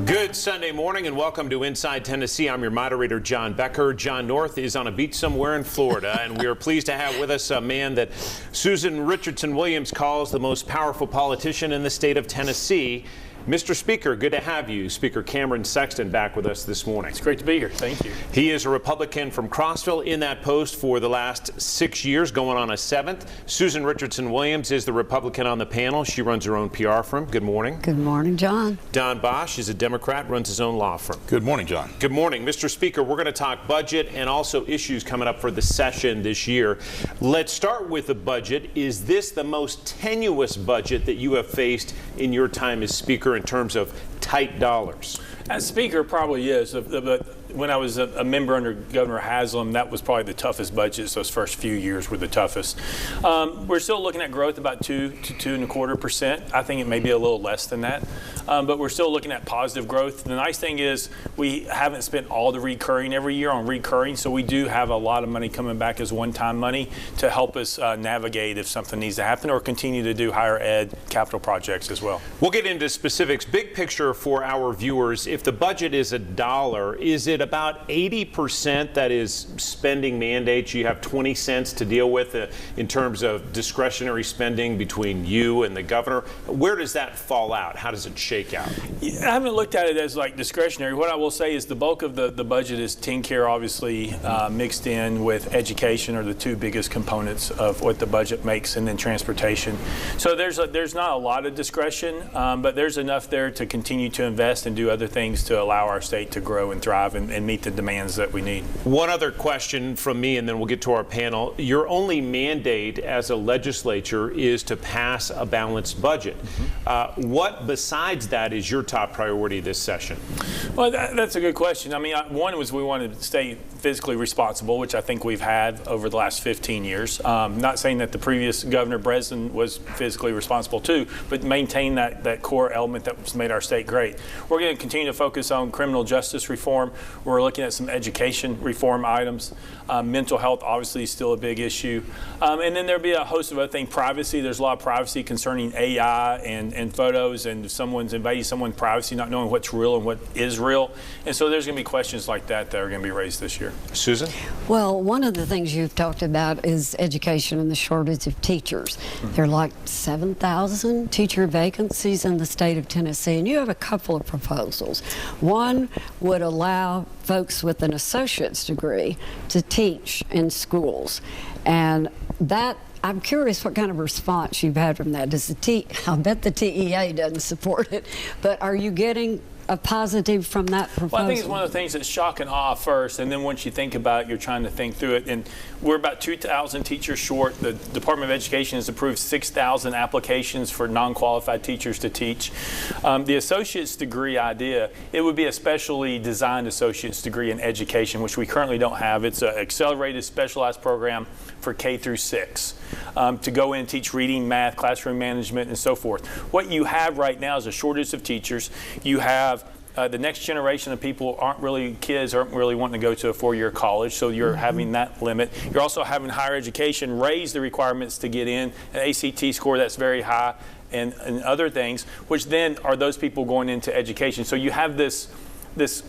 Good Sunday morning and welcome to Inside Tennessee. I'm your moderator, John Becker. John North is on a beach somewhere in Florida, and we are pleased to have with us a man that Susan Richardson Williams calls the most powerful politician in the state of Tennessee. Mr. Speaker, good to have you. Speaker Cameron Sexton back with us this morning. It's great to be here. Thank you. He is a Republican from Crossville in that post for the last 6 years, going on a 7th. Susan Richardson Williams is the Republican on the panel. She runs her own PR firm. Good morning. Good morning, John. Don Bosch is a Democrat, runs his own law firm. Good morning, John. Good morning. Mr. Speaker, we're going to talk budget and also issues coming up for the session this year. Let's start with the budget. Is this the most tenuous budget that you have faced in your time as Speaker in terms of tight dollars? As Speaker, probably is. But when I was a member under Governor Haslam, that was probably the toughest budgets. Those first few years were the toughest. We're still looking at growth about 2 to 2.25%. I think it may be a little less than that. But we're still looking at positive growth. The nice thing is we haven't spent all the recurring every year on recurring, so we do have a lot of money coming back as one-time money to help us navigate if something needs to happen or continue to do higher ed capital projects as well. We'll get into specifics. Big picture for our viewers, if the budget is $1, is it about 80% that is spending mandates? You have 20 cents to deal with in terms of discretionary spending between you and the governor. Where does that fall out? How does it shake out? I haven't looked at it as like discretionary. What I will say is the bulk of the budget is teen care, obviously, mixed in with education are the two biggest components of what the budget makes, and then transportation. So there's not a lot of discretion, but there's enough there to continue to invest and do other things to allow our state to grow and thrive and meet the demands that we need. One other question from me, and then we'll get to our panel. Your only mandate as a legislature is to pass a balanced budget. What besides that is your top priority this session? Well, that's a good question. I mean, one was we wanted to stay fiscally responsible, which I think we've had over the last 15 years. Not saying that the previous Governor Breslin was fiscally responsible too, but maintain that core element that's made our state great. We're going to continue to focus on criminal justice reform. We're looking at some education reform items. Mental health obviously is still a big issue. And then there'll be a host of other things. Privacy, there's a lot of privacy concerning AI and photos, and if someone's invading someone's privacy, not knowing what's real and what is real. And so there's going to be questions like that are going to be raised this year. Susan? Well, one of the things you've talked about is education and the shortage of teachers. There are like 7,000 teacher vacancies in the state of Tennessee, and you have a couple of proposals. One would allow folks with an associate's degree to teach in schools, and that I'm curious what kind of response you've had from that. I bet the TEA doesn't support it, but are you getting a positive from that proposal? Well, I think it's one of the things that's shock and awe first, and then once you think about it, you're trying to think through it. And we're about 2,000 teachers short. The Department of Education has approved 6,000 applications for non-qualified teachers to teach. The associate's degree idea, it would be a specially designed associate's degree in education, which we currently don't have. It's an accelerated specialized program for K through 6 to go in and teach reading, math, classroom management, and so forth. What you have right now is a shortage of teachers. You have the next generation of people kids aren't really wanting to go to a 4-year college, so you're having that limit. You're also having higher education raise the requirements to get in, an ACT score that's very high, and other things, which then are those people going into education. So you have this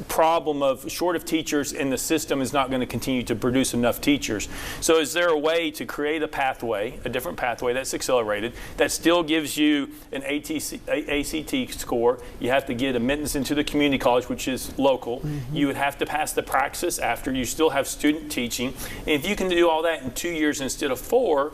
problem of short of teachers, and the system is not going to continue to produce enough teachers. So is there a way to create a pathway, a different pathway that's accelerated, that still gives you an ACT score? You have to get admittance into the community college, which is local. You would have to pass the praxis after. You still have student teaching. And if you can do all that in 2 years instead of 4,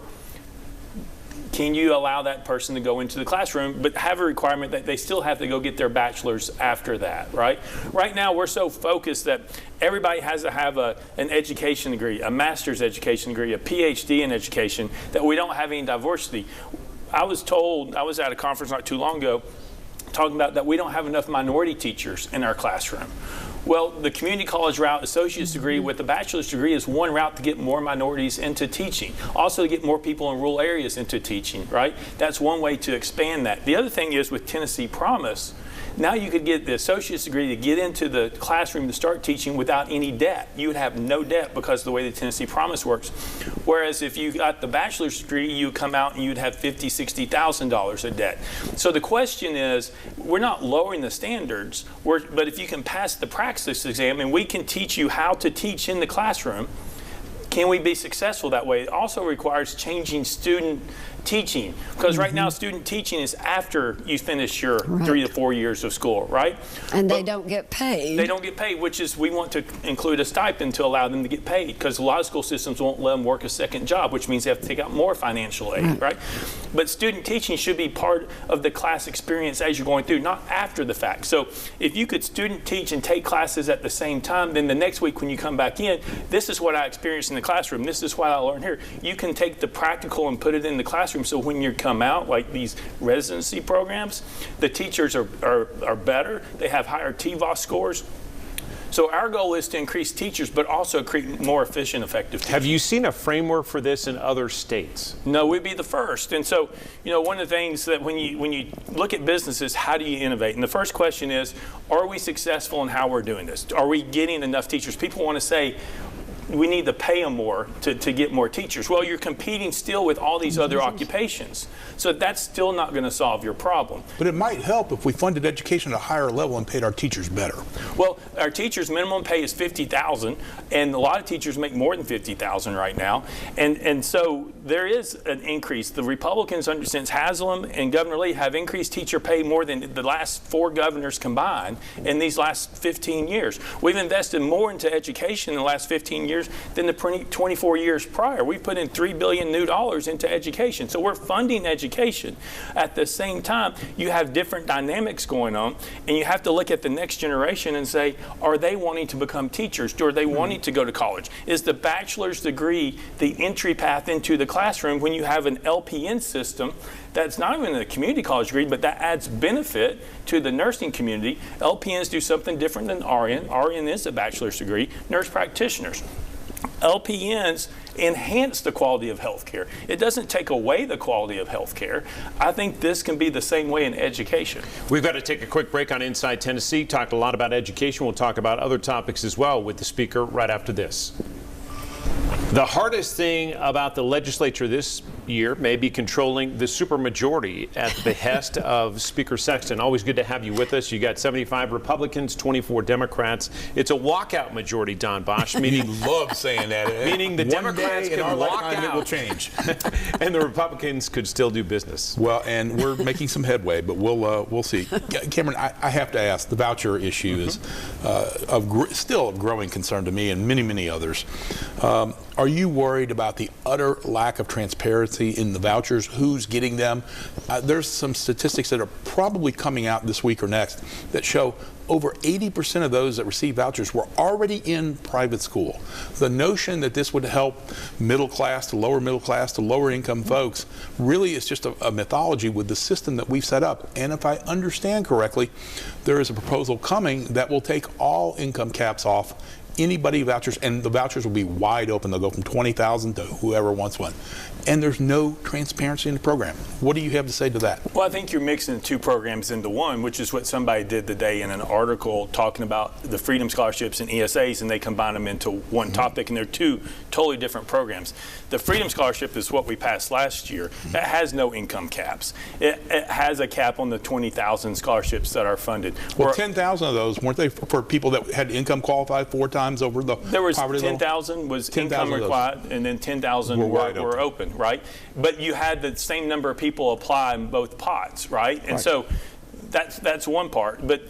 can you allow that person to go into the classroom, but have a requirement that they still have to go get their bachelor's after that, right? Right now, we're so focused that everybody has to have an education degree, a master's education degree, a PhD in education, that we don't have any diversity. I was at a conference not too long ago talking about that we don't have enough minority teachers in our classroom. Well, the community college route, associate's degree with a bachelor's degree, is one route to get more minorities into teaching. Also to get more people in rural areas into teaching, right? That's one way to expand that. The other thing is with Tennessee Promise, Now you could get the associate's degree to get into the classroom to start teaching without any debt. You would have no debt because of the way the Tennessee Promise works. Whereas if you got the bachelor's degree, you would come out and you'd have $50,000, $60,000 of debt. So the question is, we're not lowering the standards, but if you can pass the praxis exam and we can teach you how to teach in the classroom, can we be successful that way? It also requires changing student teaching, because right now student teaching is after you finish your 3 to 4 years of school, right? And they don't get paid. They don't get paid, which is, we want to include a stipend to allow them to get paid, because a lot of school systems won't let them work a second job, which means they have to take out more financial aid, right? But student teaching should be part of the class experience as you're going through, not after the fact. So if you could student teach and take classes at the same time, then the next week when you come back in, this is what I experienced in the classroom, this is what I learned here. You can take the practical and put it in the classroom, so when you come out, like these residency programs, the teachers are better, they have higher TVOS scores. So our goal is to increase teachers, but also create more efficient, effective teachers. Have you seen a framework for this in other states? No, we'd be the first. And so, you know, one of the things that when you look at businesses, how do you innovate? And the first question is, are we successful in how we're doing this? Are we getting enough teachers? People want to say, we need to pay them more to get more teachers. Well, you're competing still with all these other occupations. So that's still not going to solve your problem. But it might help if we funded education at a higher level and paid our teachers better. Well, our teachers' minimum pay is $50,000, and a lot of teachers make more than $50,000 right now. And so there is an increase. The Republicans, since Haslam and Governor Lee, have increased teacher pay more than the last 4 governors combined in these last 15 years. We've invested more into education in the last 15 years than the 24 years prior. We put in $3 billion new into education. So we're funding education. At the same time, you have different dynamics going on, and you have to look at the next generation and say, are they wanting to become teachers? Are they wanting to go to college? Is the bachelor's degree the entry path into the classroom when you have an LPN system that's not even a community college degree, but that adds benefit to the nursing community? LPNs do something different than RN. RN is a bachelor's degree. Nurse practitioners. LPNs enhance the quality of health care. It doesn't take away the quality of health care. I think this can be the same way in education. We've got to take a quick break on Inside Tennessee. Talked a lot about education. We'll talk about other topics as well with the speaker right after this. The hardest thing about the legislature this year may be controlling the supermajority at the behest of Speaker Sexton. Always good to have you with us. You got 75 Republicans, 24 Democrats. It's a walkout majority, Don Bosch. Meaning, He loves saying that. meaning the Democrats can walk out. It will change. And the Republicans could still do business. Well, and we're making some headway, but we'll see. Cameron, I have to ask, the voucher issue is still of growing concern to me and many, many others. Are you worried about the utter lack of transparency in the vouchers? Who's getting them? There's some statistics that are probably coming out this week or next that show over 80% of those that receive vouchers were already in private school. The notion that this would help middle class to lower income folks really is just a mythology with the system that we've set up. And if I understand correctly, there is a proposal coming that will take all income caps off anybody vouchers, and the vouchers will be wide open. They'll go from $20,000 to whoever wants one. And there's no transparency in the program. What do you have to say to that? Well, I think you're mixing the 2 programs into one, which is what somebody did today in an article talking about the Freedom Scholarships and ESAs, and they combine them into one topic, and they're 2 totally different programs. The Freedom Scholarship is what we passed last year. It has no income caps. It has a cap on the 20,000 scholarships that are funded. Well, 10,000 of those, weren't they for people that had income qualified 4 times over the There was poverty level? 10,000 was income required, and then 10,000 were open, right? But you had the same number of people apply in both pots, right? And so that's one part. But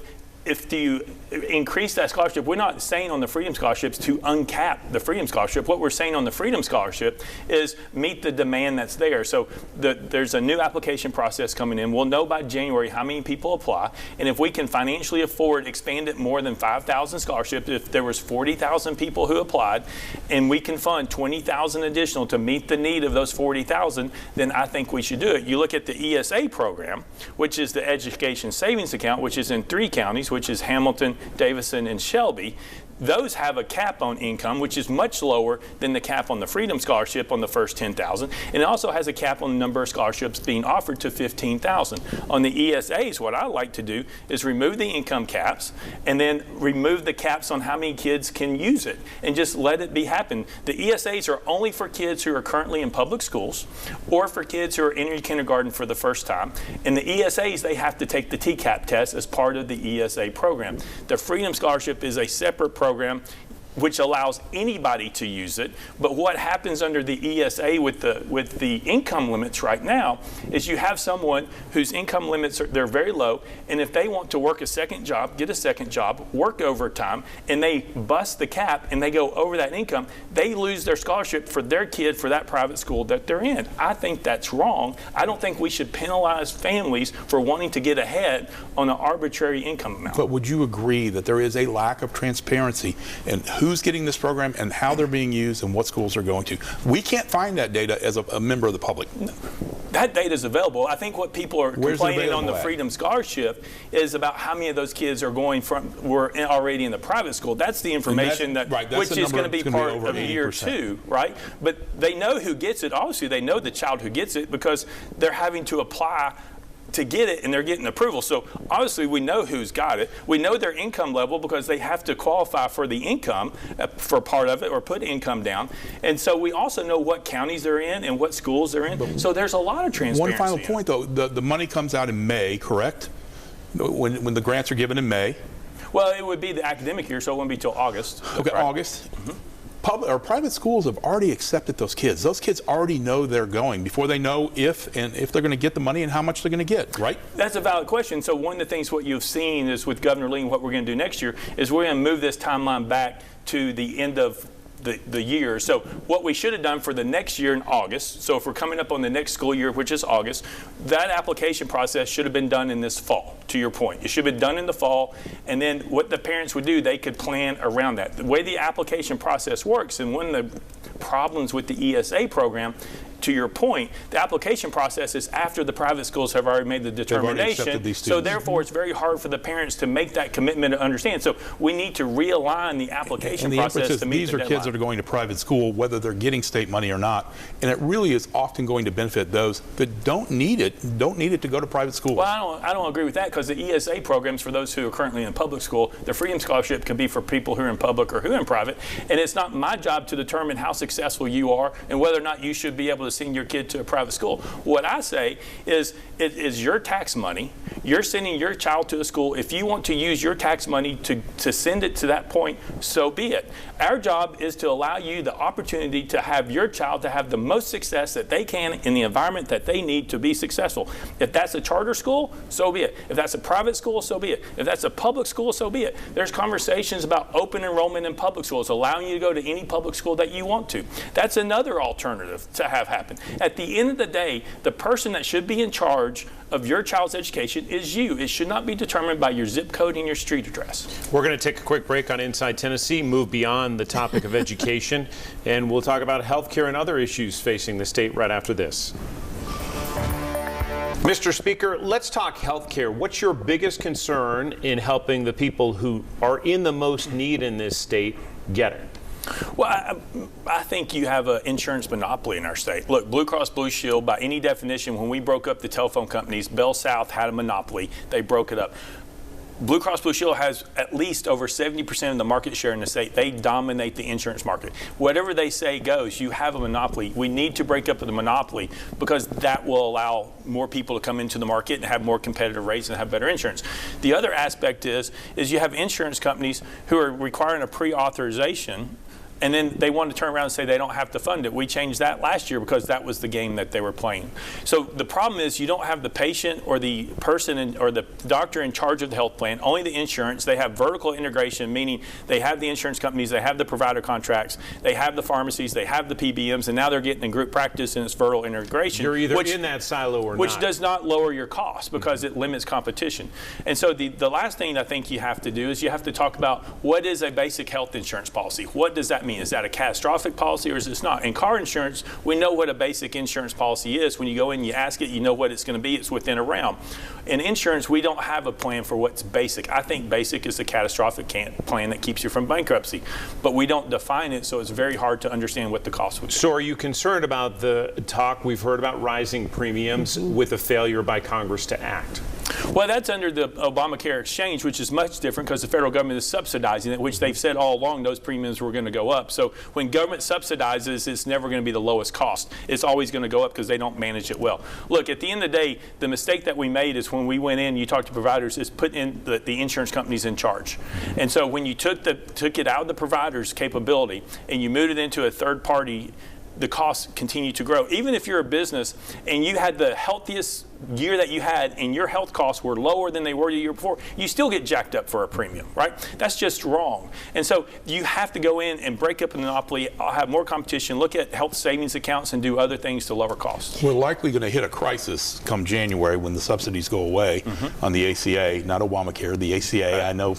if you increase that scholarship, we're not saying on the Freedom Scholarships to uncap the Freedom Scholarship. What we're saying on the Freedom Scholarship is meet the demand that's there. So there's a new application process coming in. We'll know by January how many people apply, and if we can financially afford expand it more than 5,000 scholarships, if there was 40,000 people who applied, and we can fund 20,000 additional to meet the need of those 40,000, then I think we should do it. You look at the ESA program, which is the Education Savings Account, which is in 3 counties, which is Hamilton, Davison, and Shelby. those have a cap on income, which is much lower than the cap on the Freedom Scholarship on the first 10,000. And it also has a cap on the number of scholarships being offered to 15,000. On the ESAs, what I like to do is remove the income caps and then remove the caps on how many kids can use it and just let it be happen. The ESAs are only for kids who are currently in public schools or for kids who are entering kindergarten for the first time. And the ESAs, they have to take the TCAP test as part of the ESA program. The Freedom Scholarship is a separate program which allows anybody to use it. But what happens under the ESA with the income limits right now is you have someone whose income limits they're very low, and if they want to work a second job, get a second job, work overtime, and they bust the cap and they go over that income, they lose their scholarship for their kid for that private school that they're in. I think that's wrong. I don't think we should penalize families for wanting to get ahead on an arbitrary income amount. But would you agree that there is a lack of transparency in who's getting this program and how they're being used and what schools they're going to? We can't find that data as a member of the public. That data is available. I think what people are complaining on the Freedom Scholarship is about how many of those kids are were already in the private school. That's the information which is going to be part of year 2, right? But they know who gets it. Obviously, they know the child who gets it because they're having to apply to get it, and they're getting approval. So obviously we know who's got it. We know their income level because they have to qualify for the income for part of it or put income down. And so we also know what counties they're in and what schools they're in. So there's a lot of transparency. One final point though, the money comes out in May, correct? When the grants are given in May. Well, it would be the academic year, so it wouldn't be till August. Okay, right? August. Private schools have already accepted those kids. Those kids already know they're going before they know if they're going to get the money and how much they're going to get, right? That's a valid question. So one of the things what you've seen is with Governor Lee and what we're going to do next year is we're going to move this timeline back to the end of the year. So what we should have done for the next year in August, so if we're coming up on the next school year, which is August, that application process should have been done in this fall, to your point. It should have been done in the fall, and then what the parents would do, they could plan around that. The way the application process works, and one of the problems with the ESA program, to your point, the application process is after the private schools have already made the determination. So therefore, it's very hard for the parents to make that commitment to understand. So we need to realign the application process to meet the deadline. These are kids that are going to private school, whether they're getting state money or not, and it really is often going to benefit those that don't need it to go to private schools. Well, I don't agree with that because the ESA programs for those who are currently in public school, the Freedom Scholarship can be for people who are in public or who are in private, and it's not my job to determine how successful you are and whether or not you should be able to send your kid to a private school. What I say is it is your tax money. You're sending your child to a school. If you want to use your tax money to send it to that point, so be it. Our job is to allow you the opportunity to have your child to have the most success that they can in the environment that they need to be successful. If that's a charter school, so be it. If that's a private school, so be it. If that's a public school, so be it. There's conversations about open enrollment in public schools, allowing you to go to any public school that you want to. That's another alternative to have happen. At the end of the day, the person that should be in charge of your child's education is you. It should not be determined by your zip code and your street address. We're going to take a quick break on Inside Tennessee, move beyond the topic of education, and we'll talk about health care and other issues facing the state right after this. Mr. Speaker, let's talk health care. What's your biggest concern in helping the people who are in the most need in this state get it? Well, I think you have an insurance monopoly in our state. Look, Blue Cross Blue Shield, by any definition, when we broke up the telephone companies, Bell South had a monopoly. They broke it up. Blue Cross Blue Shield has at least over 70% of the market share in the state. They dominate the insurance market. Whatever they say goes. You have a monopoly. We need to break up the monopoly because that will allow more people to come into the market and have more competitive rates and have better insurance. The other aspect is you have insurance companies who are requiring a pre-authorization, and then they want to turn around and say they don't have to fund it. We changed that last year because that was the game that they were playing. So the problem is you don't have the patient or the person or the doctor in charge of the health plan, only the insurance. They have vertical integration, meaning they have the insurance companies, they have the provider contracts, they have the pharmacies, they have the PBMs, and now they're getting in group practice and it's vertical integration. You're either in that silo or not. Which does not lower your costs because it limits competition. And so the last thing I think you have to do is you have to talk about what is a basic health insurance policy. What does that mean? mean? Is that a catastrophic policy or is this not? In car insurance, we know what a basic insurance policy is. When you go in, you ask it, you know what it's going to be. It's within a realm. In insurance, we don't have a plan for what's basic. I think basic is the catastrophic plan that keeps you from bankruptcy. But we don't define it, so it's very hard to understand what the cost would be. So are you concerned about the talk we've heard about rising premiums with a failure by Congress to act? Well, that's under the Obamacare exchange, which is much different because the federal government is subsidizing it, which they've said all along those premiums were going to go up. So when government subsidizes, it's never going to be the lowest cost. It's always going to go up because they don't manage it well. Look, at the end of the day, the mistake that we made is when we went in, you talked to providers, is put in the insurance companies in charge. And so when you took it out of the provider's capability and you moved it into a third party, the costs continue to grow. Even if you're a business and you had the healthiest year that you had and your health costs were lower than they were the year before, you still get jacked up for a premium, right? That's just wrong. And so you have to go in and break up the monopoly, have more competition, look at health savings accounts and do other things to lower costs. We're likely going to hit a crisis come January when the subsidies go away on the ACA, not Obamacare, the ACA. Right. I know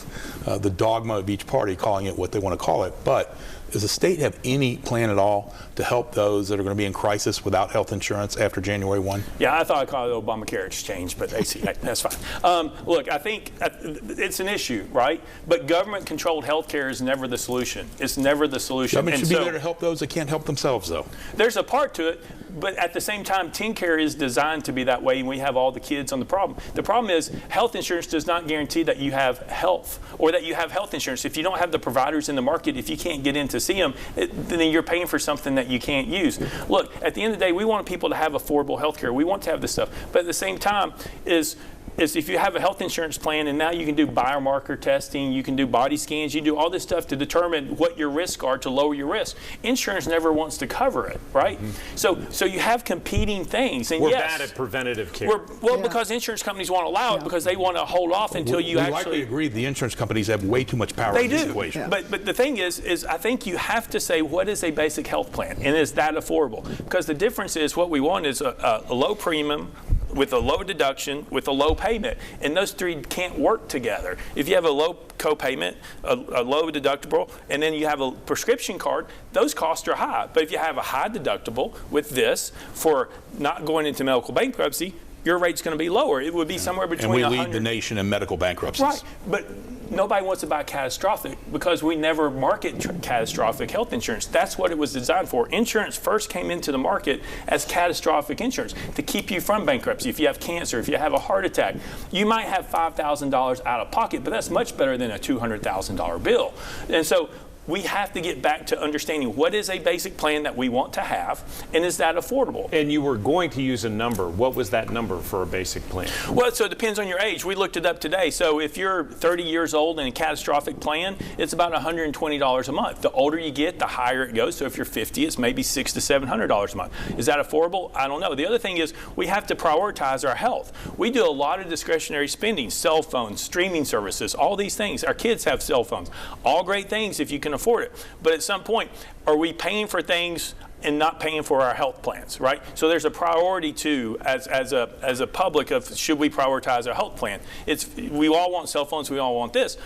the dogma of each party calling it what they want to call it, but does the state have any plan at all to help those that are going to be in crisis without health insurance after January 1? Yeah, I thought I called it Obamacare exchange, but that's fine. Look, I think it's an issue, right? But government-controlled health care is never the solution. It's never the solution. Government should be there to help those that can't help themselves, though. There's a part to it, but at the same time, TennCare is designed to be that way, and we have all the kids on the problem. The problem is health insurance does not guarantee that you have health or that you have health insurance. If you don't have the providers in the market, if you can't get in to see them, then you're paying for something that you can't use. Look, at the end of the day, we want people to have affordable health care. We want to have this stuff. But at the same time, is if you have a health insurance plan and now you can do biomarker testing, you can do body scans, you do all this stuff to determine what your risks are to lower your risk. Insurance never wants to cover it, right? So you have competing things. And we're yes, bad at preventative care. Because insurance companies won't allow it because they want to hold off until you actually... We likely agree the insurance companies have way too much power in this equation. But the thing is I think you have to say what is a basic health plan and is that affordable? Because the difference is what we want is a low premium, with a low deduction, with a low payment. And those three can't work together. If you have a low co-payment, a low deductible, and then you have a prescription card, those costs are high. But if you have a high deductible with this for not going into medical bankruptcy, your rate's going to be lower. It would be somewhere between And we lead the nation in medical bankruptcies. Right, but nobody wants to buy catastrophic because we never market catastrophic health insurance. That's what it was designed for. Insurance first came into the market as catastrophic insurance to keep you from bankruptcy. If you have cancer, if you have a heart attack, you might have $5,000 out of pocket, but that's much better than a $200,000 bill. And so we have to get back to understanding what is a basic plan that we want to have, and is that affordable? And you were going to use a number. What was that number for a basic plan? Well, so it depends on your age. We looked it up today. So if you're 30 years old in a catastrophic plan, it's about $120 a month. The older you get, the higher it goes. So if you're 50, it's maybe $600 to $700 a month. Is that affordable? I don't know. The other thing is we have to prioritize our health. We do a lot of discretionary spending, cell phones, streaming services, all these things. Our kids have cell phones. All great things if you can afford it. But at some point, are we paying for things and not paying for our health plans, right? So there's a priority too, as a public, of should we prioritize our health plan? We all want cell phones, we all want this,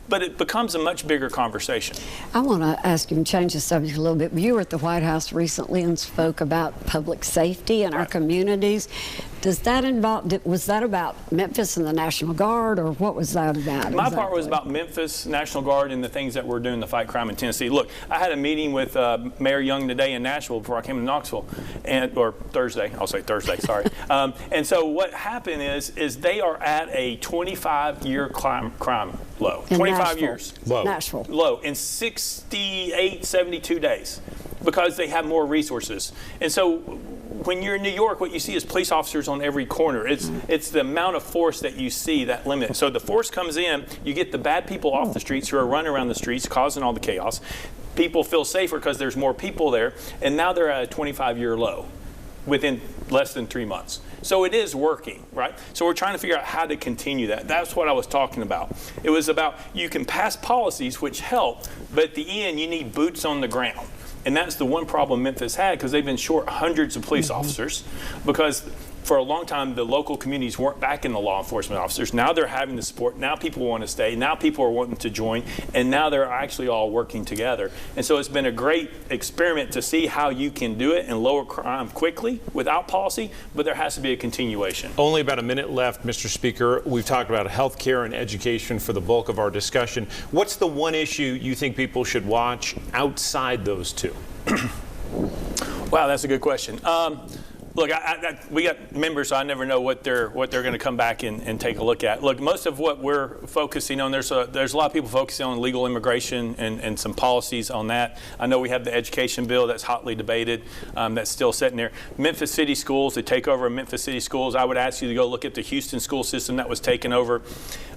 but it becomes a much bigger conversation. I want to ask you and change the subject a little bit. You were at the White House recently and spoke about public safety in our communities. Does that involve, was that about Memphis and the National Guard, or what was that about? My part was about Memphis, National Guard, and the things that we're doing to fight crime in Tennessee. Look, I had a meeting with Mayor Young today in Nashville before I came to Knoxville, or Thursday, I'll say Thursday, sorry. And so what happened is they are at a 25-year crime low. In 25 Nashville. years. Low. Nashville. Low in 68, 72 days because they have more resources. And so when you're in New York, what you see is police officers on every corner. It's the amount of force that you see that limit. So the force comes in, you get the bad people off the streets who are running around the streets causing all the chaos. People feel safer because there's more people there, and now they're at a 25-year low within less than 3 months. So it is working, right? So we're trying to figure out how to continue that. That's what I was talking about. It was about you can pass policies which help, but at the end you need boots on the ground. And that's the one problem Memphis had, because they've been short hundreds of police officers because for a long time, the local communities weren't backing the law enforcement officers. Now they're having the support. Now people want to stay. Now people are wanting to join. And now they're actually all working together. And so it's been a great experiment to see how you can do it and lower crime quickly without policy, but there has to be a continuation. Only about a minute left, Mr. Speaker. We've talked about health care and education for the bulk of our discussion. What's the one issue you think people should watch outside those two? Wow, that's a good question. Look, we got members, so I never know what they're going to come back and take a look at. Look, most of what we're focusing on, there's a lot of people focusing on legal immigration and some policies on that. I know we have the education bill that's hotly debated, that's still sitting there. Memphis City Schools, the takeover of Memphis City Schools, I would ask you to go look at the Houston school system that was taken over,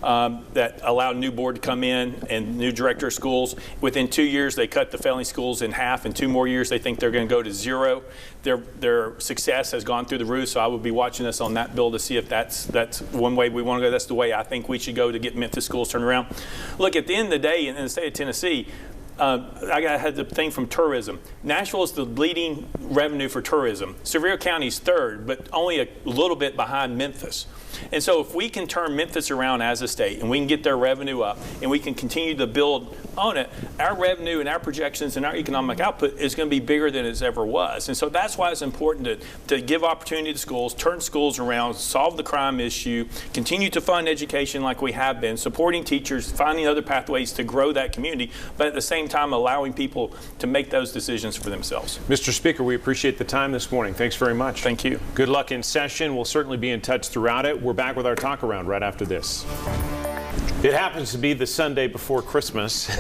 that allowed new board to come in and new director of schools. Within 2 years, they cut the failing schools in half. In 2 more years, they think they're going to go to zero. Their success has gone through the roof, so I would be watching us on that bill to see if that's one way we want to go. That's the way I think we should go to get Memphis schools turned around. Look, at the end of the day, in the state of Tennessee, I had the thing from tourism. Nashville is the leading revenue for tourism. Sevier County is third, but only a little bit behind Memphis. And so if we can turn Memphis around as a state and we can get their revenue up and we can continue to build on it, our revenue and our projections and our economic output is going to be bigger than it ever was. And so that's why it's important to give opportunity to schools, turn schools around, solve the crime issue, continue to fund education like we have been, supporting teachers, finding other pathways to grow that community, but at the same time allowing people to make those decisions for themselves. Mr. Speaker, we appreciate the time this morning. Thanks very much. Thank you. Good luck in session. We'll certainly be in touch throughout it. We're back with our talk around right after this. It happens to be the Sunday before Christmas.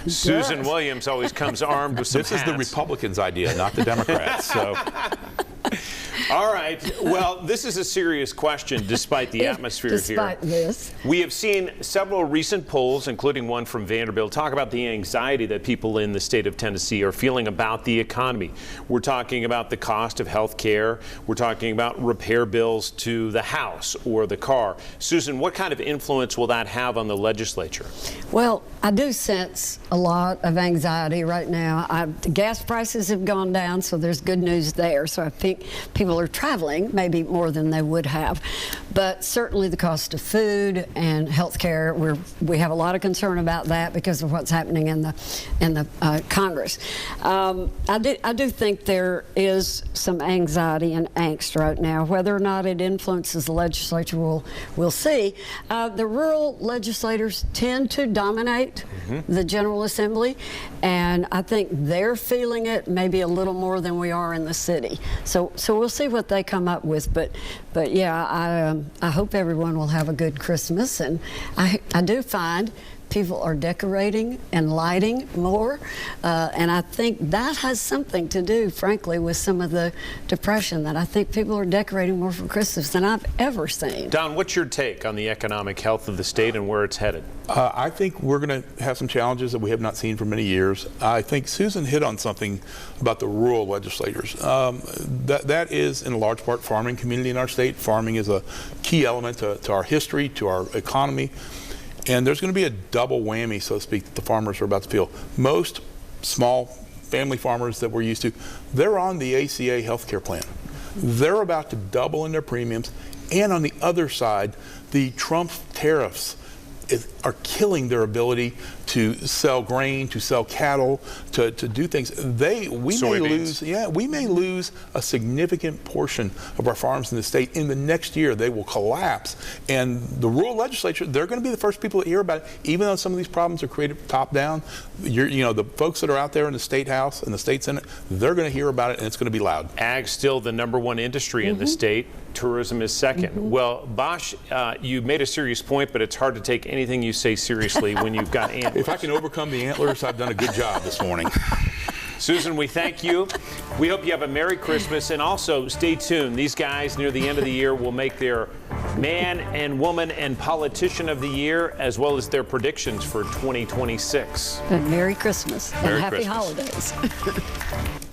Susan Williams always comes armed with some This hats. is the Republicans' idea, not the Democrats. So. All right. Well, this is a serious question despite the atmosphere despite here. This. We have seen several recent polls, including one from Vanderbilt, talk about the anxiety that people in the state of Tennessee are feeling about the economy. We're talking about the cost of health care. We're talking about repair bills to the house or the car. Susan, what kind of influence will that have on the legislature? Well, I do sense a lot of anxiety right now. The gas prices have gone down, so there's good news there. So I think people are traveling maybe more than they would have. But certainly the cost of food and health care, we have a lot of concern about that because of what's happening in the Congress. I do think there is some anxiety and angst right now. Whether or not it influences the legislature, we'll see. The rural legislators tend to dominate the General Assembly, and I think they're feeling it maybe a little more than we are in the city. So we'll see what they come up with. But yeah, I hope everyone will have a good Christmas, and I do find people are decorating and lighting more, and I think that has something to do, frankly, with some of the depression, that I think people are decorating more for Christmas than I've ever seen. Don, what's your take on the economic health of the state and where it's headed? I think we're going to have some challenges that we have not seen for many years. I think Susan hit on something about the rural legislators. That is, in large part, farming community in our state. Farming is a key element to our history, to our economy. And there's going to be a double whammy, so to speak, that the farmers are about to feel. Most small family farmers that we're used to, they're on the ACA healthcare plan. They're about to double in their premiums. And on the other side, the Trump tariffs are killing their ability to sell grain, to sell cattle, to do things. We may lose a significant portion of our farms in the state. In the next year, they will collapse. And the rural legislature, they're going to be the first people to hear about it, even though some of these problems are created top down. The folks that are out there in the state house and the state senate, they're going to hear about it, and it's going to be loud. Ag's still the #1 industry in the state. Tourism is second. Well, Bosch, you made a serious point, but it's hard to take anything you say seriously when you've got antlers. If I can overcome the antlers, I've done a good job this morning. Susan, we thank you. We hope you have a Merry Christmas, and also stay tuned. These guys near the end of the year will make their Man and Woman and Politician of the Year, as well as their predictions for 2026. And Merry Christmas and Merry Happy Christmas. Holidays.